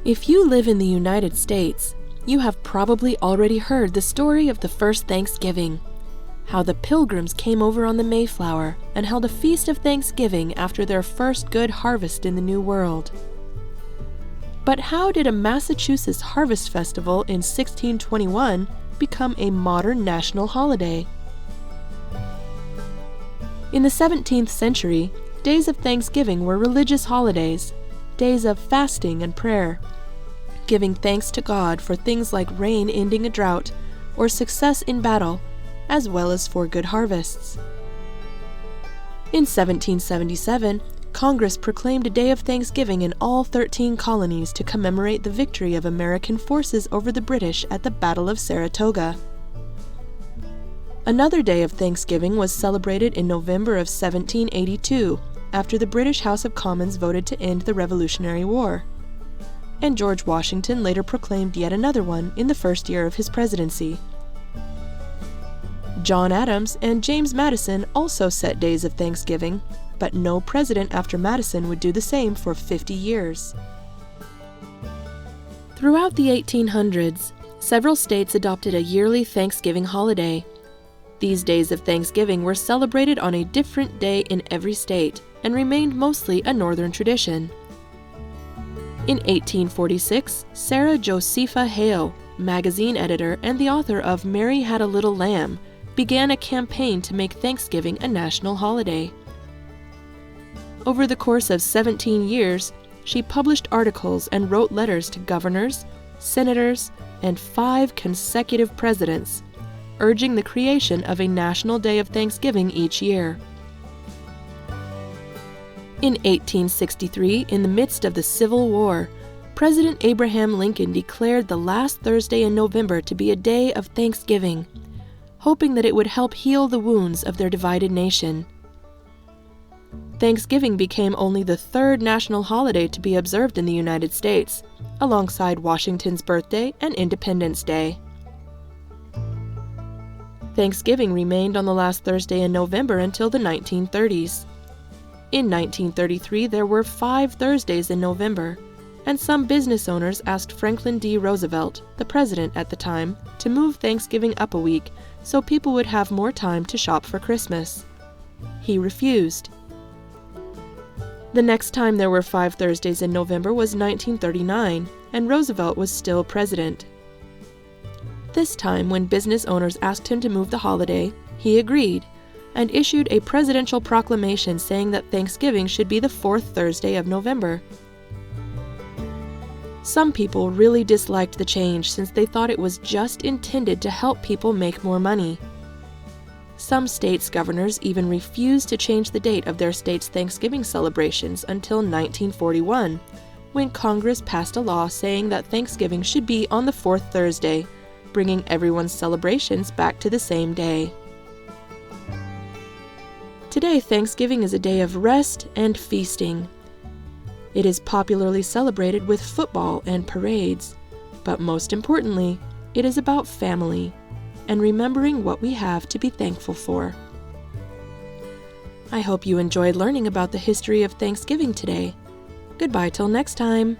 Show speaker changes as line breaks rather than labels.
If you live in the United States, you have probably already heard the story of the first Thanksgiving, how the Pilgrims came over on the Mayflower and held a feast of Thanksgiving after their first good harvest in the New World. But how did a Massachusetts harvest festival in 1621 become a modern national holiday? In the 17th century, days of Thanksgiving were religious holidays, days of fasting and prayer, giving thanks to God for things like rain ending a drought or success in battle, as well as for good harvests. In 1777, Congress proclaimed a day of Thanksgiving in all 13 colonies to commemorate the victory of American forces over the British at the Battle of Saratoga. Another day of Thanksgiving was celebrated in November of 1782, after the British House of Commons voted to end the Revolutionary War. And George Washington later proclaimed yet another one in the first year of his presidency. John Adams and James Madison also set days of Thanksgiving, but no president after Madison would do the same for 50 years. Throughout the 1800s, several states adopted a yearly Thanksgiving holiday. These days of Thanksgiving were celebrated on a different day in every state and remained mostly a northern tradition. In 1846, Sarah Josepha Hale, magazine editor and the author of Mary Had a Little Lamb, began a campaign to make Thanksgiving a national holiday. Over the course of 17 years, she published articles and wrote letters to governors, senators, and 5 consecutive presidents, urging the creation of a national day of Thanksgiving each year. In 1863, in the midst of the Civil War, President Abraham Lincoln declared the last Thursday in November to be a day of Thanksgiving, hoping that it would help heal the wounds of their divided nation. Thanksgiving became only the 3rd national holiday to be observed in the United States, alongside Washington's birthday and Independence Day. Thanksgiving remained on the last Thursday in November until the 1930s. In 1933, there were 5 Thursdays in November, and some business owners asked Franklin D. Roosevelt, the president at the time, to move Thanksgiving up a week so people would have more time to shop for Christmas. He refused. The next time there were 5 Thursdays in November was 1939, and Roosevelt was still president. This time, when business owners asked him to move the holiday, he agreed, and issued a presidential proclamation saying that Thanksgiving should be the 4th Thursday of November. Some people really disliked the change since they thought it was just intended to help people make more money. Some states' governors even refused to change the date of their state's Thanksgiving celebrations until 1941, when Congress passed a law saying that Thanksgiving should be on the 4th Thursday, bringing everyone's celebrations back to the same day. Today, Thanksgiving is a day of rest and feasting. It is popularly celebrated with football and parades, but most importantly, it is about family and remembering what we have to be thankful for. I hope you enjoyed learning about the history of Thanksgiving today. Goodbye till next time.